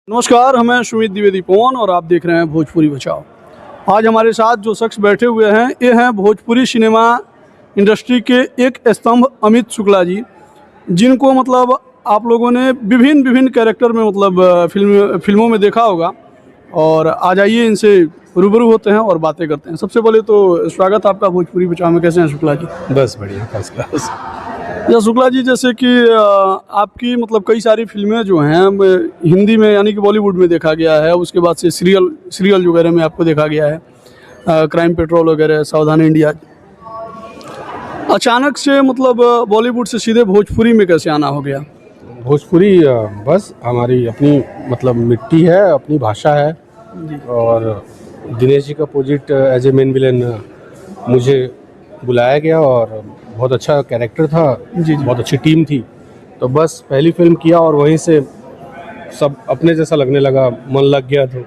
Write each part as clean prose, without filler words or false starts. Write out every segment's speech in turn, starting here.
नमस्कार, हमें सुमित द्विवेदी पवन और आप देख रहे हैं भोजपुरी बचाओ। आज हमारे साथ जो शख्स बैठे हुए हैं ये हैं भोजपुरी सिनेमा इंडस्ट्री के एक स्तंभ अमित शुक्ला जी, जिनको मतलब आप लोगों ने विभिन्न कैरेक्टर में मतलब फिल्मों में देखा होगा। और आज आइए इनसे रूबरू होते हैं और बातें करते हैं। सबसे पहले तो स्वागत आपका भोजपुरी बचाओ में। कैसे हैं शुक्ला जी? बस बढ़िया, फर्स्ट क्लास। या शुक्ला जी, जैसे कि आपकी मतलब कई सारी फिल्में जो हैं हिंदी में यानी कि बॉलीवुड में देखा गया है, उसके बाद से सीरियल वगैरह में आपको देखा गया है, क्राइम पेट्रोल वगैरह, सावधान इंडिया। अचानक से मतलब बॉलीवुड से सीधे भोजपुरी में कैसे आना हो गया? भोजपुरी बस हमारी अपनी मतलब मिट्टी है, अपनी भाषा है जी। और दिनेश जी का opposite as a main villain मुझे बुलाया गया और बहुत अच्छा कैरेक्टर था जी। बहुत अच्छी टीम थी, तो बस पहली फिल्म किया और वहीं से सब अपने जैसा लगने लगा, मन लग गया तो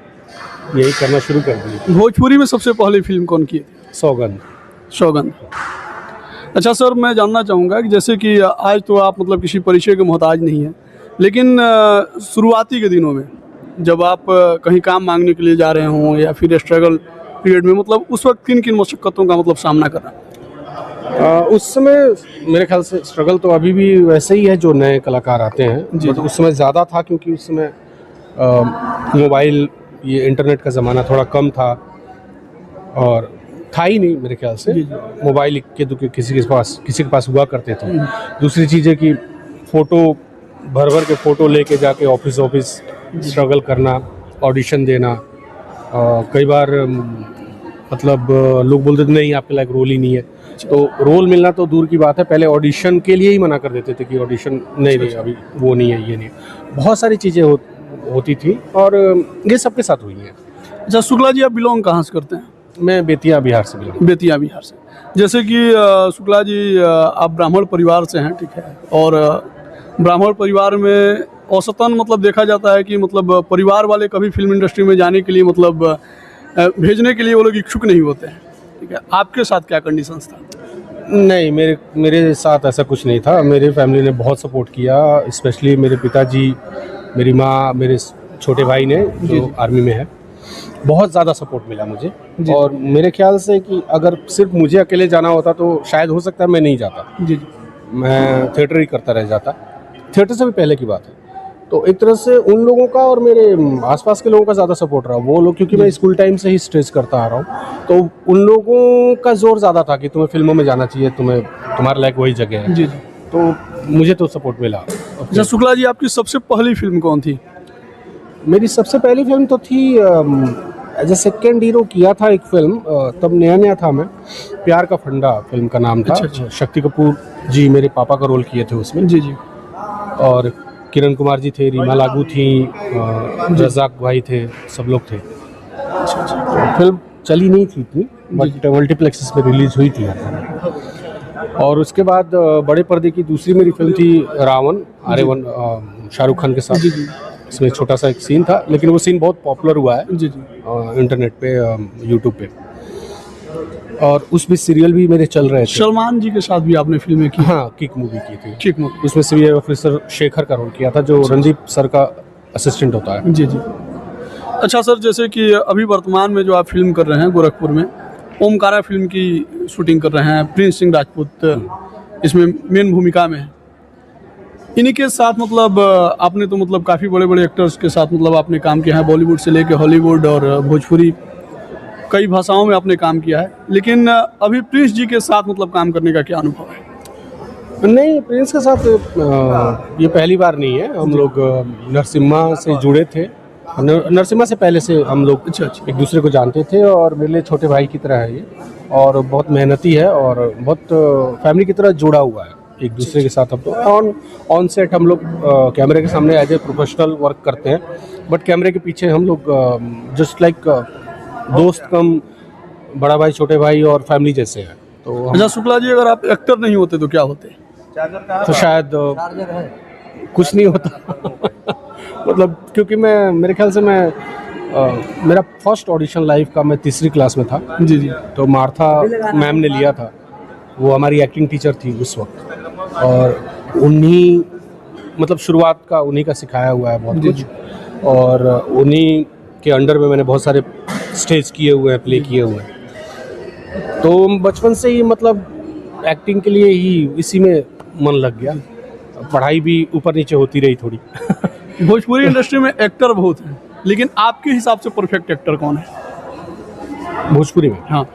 यही करना शुरू कर दिया। भोजपुरी में सबसे पहली फिल्म कौन की? सौगंध। अच्छा सर, मैं जानना चाहूँगा कि जैसे कि आज तो आप मतलब किसी परिचय के मोहताज नहीं हैं, लेकिन शुरुआती के दिनों में जब आप कहीं काम मांगने के लिए जा रहे हों या फिर स्ट्रगल पीरियड में, मतलब उस वक्त किन किन मशक्क़तों का मतलब सामना करना? उस समय मेरे ख्याल से स्ट्रगल तो अभी भी वैसे ही है जो नए कलाकार आते हैं जी। उस समय ज़्यादा था क्योंकि उस समय मोबाइल, ये इंटरनेट का ज़माना थोड़ा कम था और था ही नहीं मेरे ख्याल से। मोबाइल के दुखे किसी के पास हुआ करते थे। दूसरी चीज़ है कि फ़ोटो भर के फ़ोटो लेके जाके ऑफिस स्ट्रगल करना, ऑडिशन देना। कई बार मतलब लोग बोलते थे नहीं आपके लायक रोल ही नहीं है, तो रोल मिलना तो दूर की बात है, पहले ऑडिशन के लिए ही मना कर देते थे कि ऑडिशन नहीं अभी वो नहीं है, ये नहीं है। बहुत सारी चीज़ें होती थी और ये सबके साथ हुई है। अच्छा शुक्ला जी, आप बिलोंग कहाँ से करते हैं? मैं बेतिया बिहार से बिलोंग। बेतिया बिहार से। जैसे कि शुक्ला जी, आप ब्राह्मण परिवार से हैं, ठीक है, और ब्राह्मण परिवार में औसतन मतलब देखा जाता है कि मतलब परिवार वाले कभी फिल्म इंडस्ट्री में जाने के लिए मतलब भेजने के लिए वो लोग इच्छुक नहीं होते हैं, ठीक है। आपके साथ क्या कंडीशंस था? नहीं, मेरे साथ ऐसा कुछ नहीं था। मेरे फैमिली ने बहुत सपोर्ट किया, स्पेशली मेरे पिताजी, मेरी माँ, मेरे छोटे भाई ने जो आर्मी में है, बहुत ज़्यादा सपोर्ट मिला मुझे। और मेरे ख्याल से कि अगर सिर्फ मुझे अकेले जाना होता तो शायद हो सकता है मैं नहीं जाता जी। मैं थिएटर ही करता रह जाता। थिएटर से भी पहले की बात है। तो एक तरह से उन लोगों का और मेरे आसपास के लोगों का ज़्यादा सपोर्ट रहा। वो लोग, क्योंकि मैं स्कूल टाइम से ही स्ट्रेस करता आ रहा हूँ, तो उन लोगों का जोर ज़्यादा था कि तुम्हें फिल्मों में जाना चाहिए, तुम्हारे लायक वही जगह है जी। तो मुझे तो सपोर्ट मिला। अच्छा शुक्ला जी, आपकी सबसे पहली फिल्म कौन थी? मेरी सबसे पहली फिल्म तो थी एज ए सेकेंड हीरो किया था एक फिल्म, तब नया था मैं, प्यार का फंडा फिल्म का नाम था। अच्छा। शक्ति कपूर जी मेरे पापा का रोल किए थे उसमें जी। और किरण कुमार जी थे, रीमा लागू थी, रज़ाक भाई थे, सब लोग थे। अच्छा। फिल्म चली नहीं थी इतनी, बट मल्टीप्लेक्सेस में रिलीज हुई थी। और उसके बाद बड़े पर्दे की दूसरी मेरी फिल्म थी रावण, आर्यवन, शाहरुख खान के साथ। इसमें छोटा सा एक सीन था, लेकिन वो सीन बहुत पॉपुलर हुआ है इंटरनेट पे, यूट्यूब पे। और उसमें सीरियल भी मेरे चल रहे थे। सलमान जी के साथ भी आपने फिल्में की? हाँ, किक मूवी की थी। किक मूवी, उसमें सीबीआई ऑफिसर शेखर का रोल किया था, जो रणदीप सर का असिस्टेंट होता है जी। अच्छा सर, जैसे कि अभी वर्तमान में जो आप फिल्म कर रहे हैं गोरखपुर में, ओमकारा फिल्म की शूटिंग कर रहे हैं, प्रिंस सिंह राजपूत इसमें मेन भूमिका में है। इन्हीं के साथ मतलब आपने तो मतलब काफ़ी बड़े एक्टर्स के साथ मतलब आपने काम किया है, बॉलीवुड से लेकर हॉलीवुड और भोजपुरी, कई भाषाओं में आपने काम किया है, लेकिन अभी प्रिंस जी के साथ मतलब काम करने का क्या अनुभव है? नहीं, प्रिंस के साथ ये पहली बार नहीं है। हम लोग नरसिम्हा से जुड़े थे, नरसिम्हा से पहले से हम लोग एक दूसरे को जानते थे और मेरे लिए छोटे भाई की तरह है ये, और बहुत मेहनती है और बहुत फैमिली की तरह जुड़ा हुआ है एक दूसरे के साथ। हम तो ऑन सेट हम लोग कैमरे के सामने एज ए प्रोफेशनल वर्क करते हैं, बट कैमरे के पीछे हम लोग जस्ट लाइक दोस्त कम बड़ा भाई, छोटे भाई और फैमिली जैसे हैं। तो अच्छा शुक्ला जी, अगर आप एक्टर नहीं होते तो क्या होते? तो शायद कुछ नहीं होता मतलब क्योंकि मेरे ख्याल से मेरा फर्स्ट ऑडिशन लाइफ का मैं तीसरी क्लास में था जी। तो मार्था मैम ने लिया था, वो हमारी एक्टिंग टीचर थी उस वक्त, और उन्हीं मतलब शुरुआत का उन्हीं का सिखाया हुआ है बहुत कुछ। और उन्हीं के अंडर में मैंने बहुत सारे स्टेज किए हुए हैं, प्ले किए हुए हैं। तो बचपन से ही मतलब एक्टिंग के लिए ही इसी में मन लग गया। पढ़ाई भी ऊपर नीचे होती रही थोड़ी। भोजपुरी इंडस्ट्री में एक्टर बहुत हैं, लेकिन आपके हिसाब से परफेक्ट एक्टर कौन है? भोजपुरी में हाँ,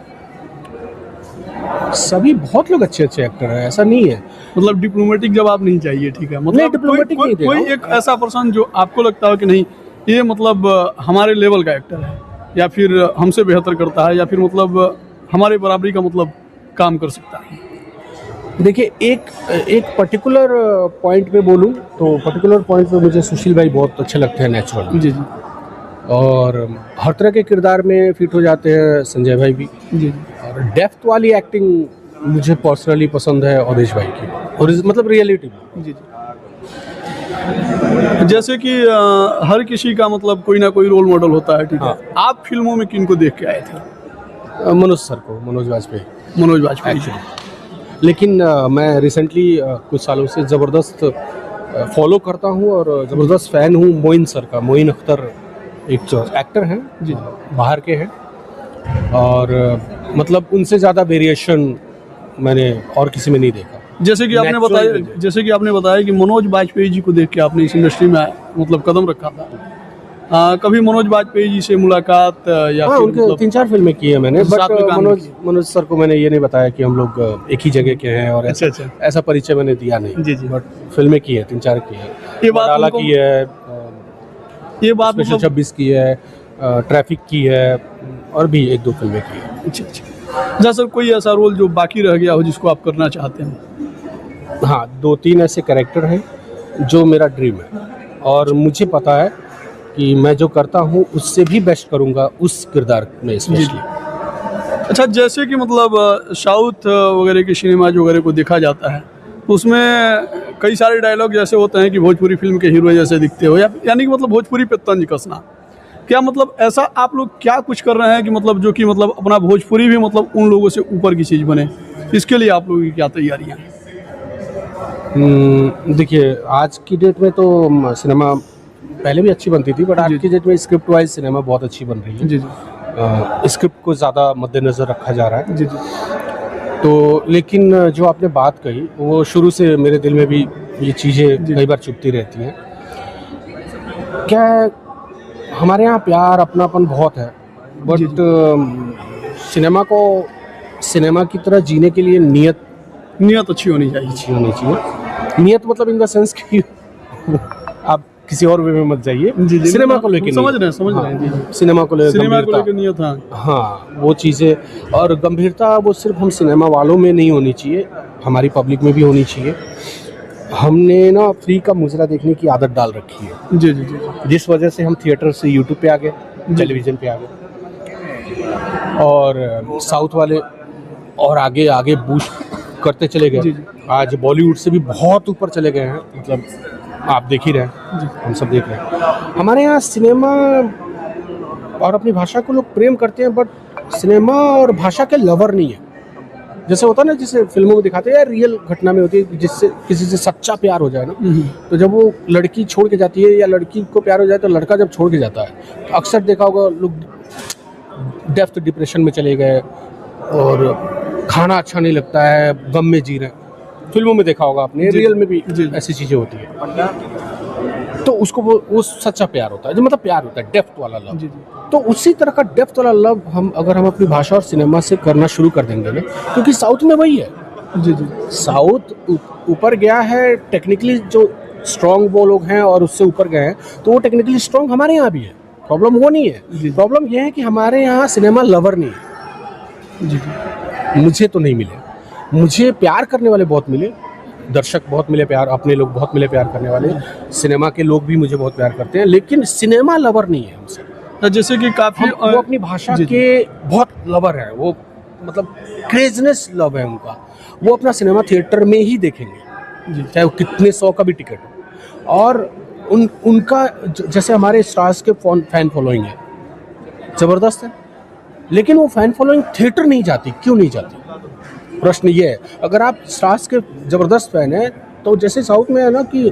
सभी बहुत लोग अच्छे अच्छे एक्टर हैं, ऐसा नहीं है। मतलब डिप्लोमेटिक जवाब नहीं चाहिए, ठीक है? नहीं, मतलब डिप्लोमेटिक नहीं दे रहा कोई हूँ। एक ऐसा पर्सन जो आपको लगता हो कि नहीं ये मतलब हमारे लेवल का एक्टर है, या फिर हमसे बेहतर करता है, या फिर मतलब हमारे बराबरी का मतलब काम कर सकता है। देखिए, एक पर्टिकुलर पॉइंट पे बोलूं तो पर्टिकुलर पॉइंट पे मुझे सुशील भाई बहुत अच्छे लगते हैं नेचुरल, जी जी और हर तरह के किरदार में फिट हो जाते हैं संजय भाई भी। जी। और डेप्थ वाली एक्टिंग मुझे पर्सनली पसंद है अवधेश भाई की, और मतलब रियलिटी में। जी जी। जैसे कि हर किसी का मतलब कोई ना कोई रोल मॉडल होता है, ठीक है? हाँ। आप फिल्मों में किनको देख के आए थे? मनोज सर को, मनोज वाजपेयी मनोज वाजपेयी जी। एक्चुअली। लेकिन मैं रिसेंटली कुछ सालों से ज़बरदस्त फॉलो करता हूँ और ज़बरदस्त फ़ैन हूँ मोइन सर का। मोइन अख्तर एक जो एक्टर हैं जी। बाहर के हैं, और मतलब उनसे ज़्यादा वेरिएशन मैंने और किसी में नहीं देखा। जैसे कि आपने Natural बताया, में। जैसे कि आपने बताया कि मनोज वाजपेयी जी को देख के आपने इस इंडस्ट्री में मतलब कदम रखा था। कभी मनोज वाजपेयी जी से मुलाकात या हाँ, फिर उनके मतलब 3-4 फिल्में की है मैंने, साथ में बट काम मनोज सर को मैंने ये नहीं बताया कि हम लोग एक ही जगह के हैं, और अच्छा, ऐसा अच्छा। ऐसा परिचय मैंने दिया नहीं। जी, जी। बट फिल्में की है, 3-4 की है। ये बात डाला उनको- की है, ये बात स्पेशल मतलब 26 की है, ट्रैफिक की है, और भी 1-2 फिल्में की है। अच्छा अच्छा। अच्छा सर, कोई ऐसा रोल जो बाकी रह गया हो जिसको आप करना चाहते हैं? हाँ, 2-3 ऐसे कैरेक्टर हैं जो मेरा ड्रीम है, और मुझे पता है कि मैं जो करता हूँ उससे भी बेस्ट करूँगा उस किरदार में स्पेशली। अच्छा, जैसे कि मतलब साउथ वगैरह की सिनेमाज वगैरह को देखा जाता है, तो उसमें कई सारे डायलॉग जैसे होते हैं कि भोजपुरी फिल्म के हीरो जैसे दिखते हो, या यानी कि मतलब भोजपुरी पे तंज कसना। क्या मतलब ऐसा आप लोग क्या कुछ कर रहे हैं कि मतलब जो कि मतलब अपना भोजपुरी भी मतलब उन लोगों से ऊपर की चीज़ बने? इसके लिए आप लोगों की क्या तैयारियां हैं? देखिए, आज की डेट में तो सिनेमा पहले भी अच्छी बनती थी, बट आज जी। की डेट में स्क्रिप्ट वाइज सिनेमा बहुत अच्छी बन रही है। जी जी स्क्रिप्ट को ज़्यादा मद्देनज़र रखा जा रहा है। जी जी तो लेकिन जो आपने बात कही वो शुरू से मेरे दिल में भी ये चीज़ें जी। कई बार चुभती रहती हैं। क्या है, हमारे यहाँ प्यार अपनापन बहुत है, जी, बट सिनेमा को सिनेमा की तरह जीने के लिए नियत अच्छी होनी चाहिए। अच्छी होनी चाहिए। नियत मतलब इन द सेंस कि आप किसी और वे में मत जाइए, जी, जी, सिनेमा हम को लेके समझ नियत। रहे हैं, समझ रहे हैं, जी, हाँ, सिनेमा को लेकर सिनेमा को गंभीरता। लेकर नियत, हाँ। हाँ, वो चीज़ें, और गंभीरता वो सिर्फ हम सिनेमा वालों में नहीं होनी चाहिए, हमारी पब्लिक में भी होनी चाहिए। हमने ना फ्री का मुजरा देखने की आदत डाल रखी है, जी जी जी जिस वजह से हम थिएटर से यूट्यूब पे आ गए, टेलीविज़न पे आ गए, और साउथ वाले और आगे आगे बूस्ट करते चले जी, गए। जी। आज बॉलीवुड से भी बहुत ऊपर चले गए हैं, मतलब आप देख ही रहे हैं, हम सब देख रहे हैं। हमारे यहाँ सिनेमा और अपनी भाषा को लोग प्रेम करते हैं, बट सिनेमा और भाषा के लवर नहीं है। जैसे होता है ना, जिसे फिल्मों में दिखाते हैं, रियल घटना में होती है, जिससे किसी से सच्चा प्यार हो जाए ना, तो जब वो लड़की छोड़ के जाती है या लड़की को प्यार हो जाए, तो लड़का जब छोड़ के जाता है तो अक्सर देखा होगा लोग डेप्थ डिप्रेशन में चले गए, और खाना अच्छा नहीं लगता है, गम में जी रहे हैं। फिल्मों में देखा होगा आपने, जी, रियल में भी जी। ऐसी चीज़ें होती हैं। तो उसको वो सच्चा प्यार होता है, जो मतलब प्यार होता है, डेप्थ वाला लव। जी। तो उसी तरह का डेप्थ वाला लव अगर हम अपनी भाषा और सिनेमा से करना शुरू कर देंगे ना, क्योंकि साउथ में वही है। जी जी साउथ ऊपर गया है टेक्निकली, जो स्ट्रॉन्ग वो लोग हैं और उससे ऊपर गए हैं, तो वो टेक्निकली स्ट्रॉन्ग हमारे यहाँ भी है। प्रॉब्लम वो नहीं जी। है, प्रॉब्लम ये है कि हमारे यहाँ सिनेमा लवर नहीं है। जी जी मुझे तो नहीं मिले, मुझे प्यार करने वाले बहुत मिले, दर्शक बहुत मिले, प्यार अपने लोग बहुत मिले प्यार करने वाले, सिनेमा के लोग भी मुझे बहुत प्यार करते हैं, लेकिन सिनेमा लवर नहीं है हमसे। जैसे कि काफ़ी वो अपनी भाषा जी, जी। के बहुत लवर है, वो मतलब क्रेजनेस लव है उनका। वो अपना सिनेमा थिएटर में ही देखेंगे, जी। चाहे वो कितने 100 का भी टिकट हो। और उनका जैसे हमारे स्टार्स के फैन फॉलोइंग है, ज़बरदस्त है, लेकिन वो फैन फॉलोइंग थिएटर नहीं जाती। क्यों नहीं जाती? प्रश्न ये है। अगर आप स्टार्स के ज़बरदस्त फैन हैं, तो जैसे साउथ में है ना कि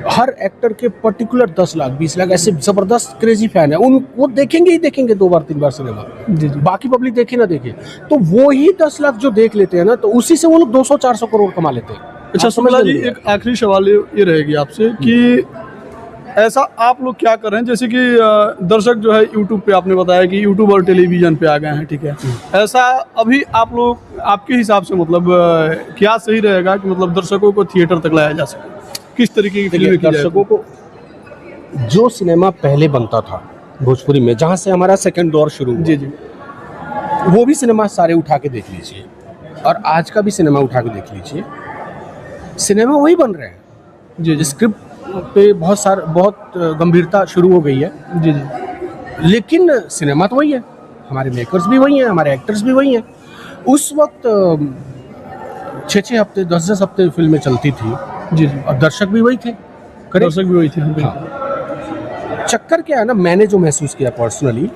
हर एक्टर के पर्टिकुलर 10 लाख 20 लाख ऐसे ज़बरदस्त क्रेजी फैन है, उन वो देखेंगे ही देखेंगे 2 बार 3 बार सिनेमा। जी जी। बाकी पब्लिक देखे ना देखे, तो वो ही 10 लाख जो देख लेते हैं ना, तो उसी से वो लोग 200-400 करोड़ कमा लेते हैं। अच्छा शुक्ला जी, एक आखिरी सवाल ये रहेगी आपसे कि ऐसा आप लोग क्या कर रहे हैं, जैसे कि दर्शक जो है यूट्यूब पे आपने बताया कि यूट्यूब और टेलीविज़न पे आ गए हैं, ठीक है, ऐसा अभी आप लोग आपके हिसाब से मतलब क्या सही रहेगा कि मतलब दर्शकों को थिएटर तक लाया जा सके, किस तरीके की फिल्में की जाए? दर्शकों को जो सिनेमा पहले बनता था भोजपुरी में, जहाँ से हमारा सेकंड दौर शुरू हुआ, जी जी, वो भी सिनेमा सारे उठा के देख लीजिए, और आज का भी सिनेमा उठा के देख लीजिए, सिनेमा वही बन रहे हैं। जी जी, स्क्रिप्ट पे बहुत गंभीरता शुरू हो गई है, जी जी, लेकिन सिनेमा तो वही है, हमारे मेकर्स भी वही हैं, हमारे एक्टर्स भी वही हैं। उस वक्त 6-6 हफ्ते 10-10 हफ्ते फिल्में चलती थी, जी जी, और दर्शक भी वही थे, दर्शक भी वही थे। हाँ। चक्कर क्या है ना, मैंने जो महसूस किया पर्सनली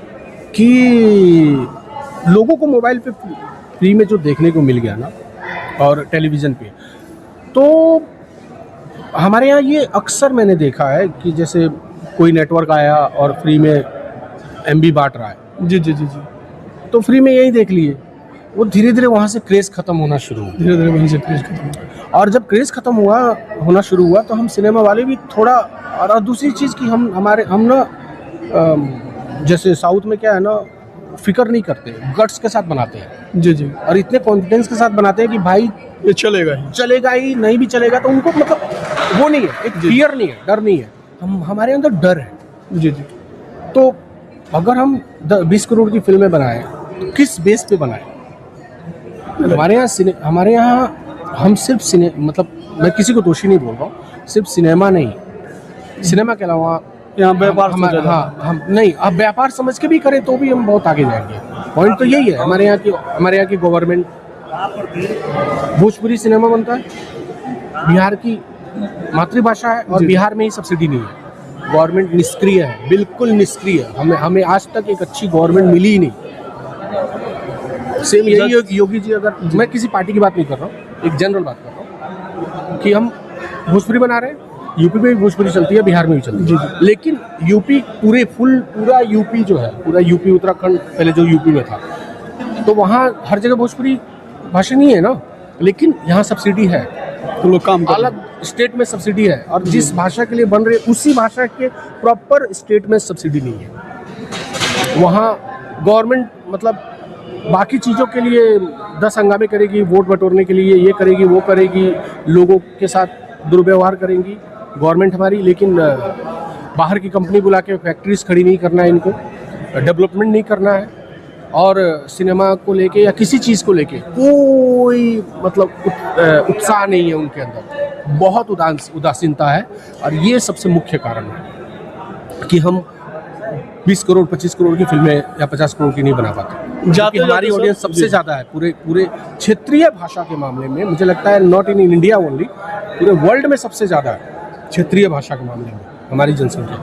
कि लोगों को मोबाइल पे फ्री में जो देखने को मिल गया ना, और टेलीविज़न पे, तो हमारे यहाँ ये अक्सर मैंने देखा है कि जैसे कोई नेटवर्क आया और फ्री में एमबी बांट रहा है, जी जी जी जी, तो फ्री में यही देख लिए, वो धीरे धीरे वहाँ से क्रेज़ ख़त्म होना शुरू हुआ। धीरे धीरे वहीं से क्रेज़ खत्म हुआ। और जब क्रेज़ ख़त्म होना शुरू हुआ, तो हम सिनेमा वाले भी थोड़ा, और दूसरी चीज़ कि हम ना जैसे साउथ में क्या है ना, फिक्र नहीं करते, गट्स के साथ बनाते हैं। जी जी, और इतने कॉन्फिडेंस के साथ बनाते हैं कि भाई ये चलेगा ही, नहीं भी चलेगा, तो उनको मतलब वो नहीं है, एक फियर नहीं है, डर नहीं है, हमारे अंदर डर है। जी जी, तो अगर हम 20 करोड़ की फिल्में बनाएं, तो किस बेस पे बनाएं? हमारे यहाँ हम सिर्फ मतलब मैं किसी को दोषी नहीं बोल रहा हूँ, सिर्फ सिनेमा नहीं, सिनेमा के अलावा यहाँ व्यापार हम नहीं, अब व्यापार समझ के भी करें तो भी हम बहुत आगे जाएंगे। पॉइंट तो यही है, हमारे यहाँ की गवर्नमेंट, भोजपुरी सिनेमा बनता है, बिहार की मातृभाषा है, और बिहार में ही सब्सिडी नहीं है, गवर्नमेंट निष्क्रिय है, बिल्कुल निष्क्रिय है। हमें आज तक एक अच्छी गवर्नमेंट मिली ही नहीं। सेम यही योगी जी, अगर मैं किसी पार्टी की बात नहीं कर रहा हूँ, एक जनरल बात कर रहा हूँ कि हम भोजपुरी बना रहे हैं, यूपी में भी भोजपुरी चलती है, बिहार में भी चलती है, लेकिन यूपी पूरा यूपी जो है, पूरा यूपी उत्तराखंड पहले जो यूपी में था, तो वहाँ हर जगह भोजपुरी भाषा नहीं है ना, लेकिन यहाँ सब्सिडी है, तो लोग काम कर अलग स्टेट में सब्सिडी है, और जिस भाषा के लिए बन रहे उसी भाषा के प्रॉपर स्टेट में सब्सिडी नहीं है। वहाँ गवर्नमेंट मतलब बाकी चीज़ों के लिए 10 हंगामे करेगी, वोट बटोरने के लिए ये करेगी वो करेगी, लोगों के साथ दुर्व्यवहार करेंगी गवर्नमेंट हमारी, लेकिन बाहर की कंपनी बुला के फैक्ट्रीज खड़ी नहीं करना है, इनको डेवलपमेंट नहीं करना है, और सिनेमा को लेके या किसी चीज़ को लेके कोई मतलब उत्साह नहीं है उनके अंदर, बहुत उदासीनता है। और ये सबसे मुख्य कारण है कि हम 20 करोड़ 25 करोड़ की फिल्में या 50 करोड़ की नहीं बना पाते, क्योंकि हमारी ऑडियंस सबसे ज़्यादा है पूरे क्षेत्रीय भाषा के मामले में। मुझे लगता है नॉट इन इंडिया ओनली, पूरे वर्ल्ड में सबसे ज़्यादा है क्षेत्रीय भाषा के मामले में हमारी जनसंख्या।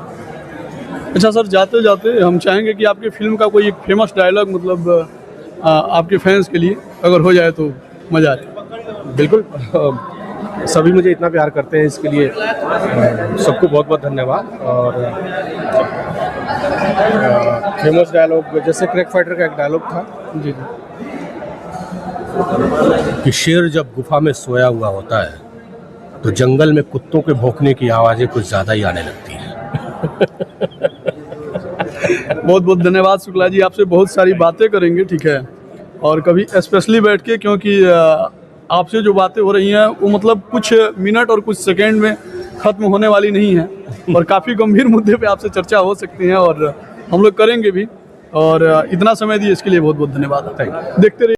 अच्छा सर, जाते जाते हम चाहेंगे कि आपकी फिल्म का कोई एक फेमस डायलॉग मतलब आपके फैंस के लिए अगर हो जाए तो मज़ा आ जाए। बिल्कुल, सभी मुझे इतना प्यार करते हैं, इसके लिए सबको बहुत बहुत धन्यवाद। और फेमस डायलॉग जैसे क्रैक फाइटर का एक डायलॉग था जी कि शेर जब गुफा में सोया हुआ होता है तो जंगल में कुत्तों के भौंकने की आवाज़ें कुछ ज़्यादा ही आने लगती हैं। बहुत बहुत धन्यवाद शुक्ला जी, आपसे बहुत सारी बातें करेंगे, ठीक है, और कभी स्पेशली बैठ के, क्योंकि आपसे जो बातें हो रही हैं वो मतलब कुछ मिनट और कुछ सेकंड में ख़त्म होने वाली नहीं है, और काफ़ी गंभीर मुद्दे पे आपसे चर्चा हो सकती है और हम लोग करेंगे भी, और इतना समय दिए इसके लिए बहुत बहुत धन्यवाद। देखते रहिए।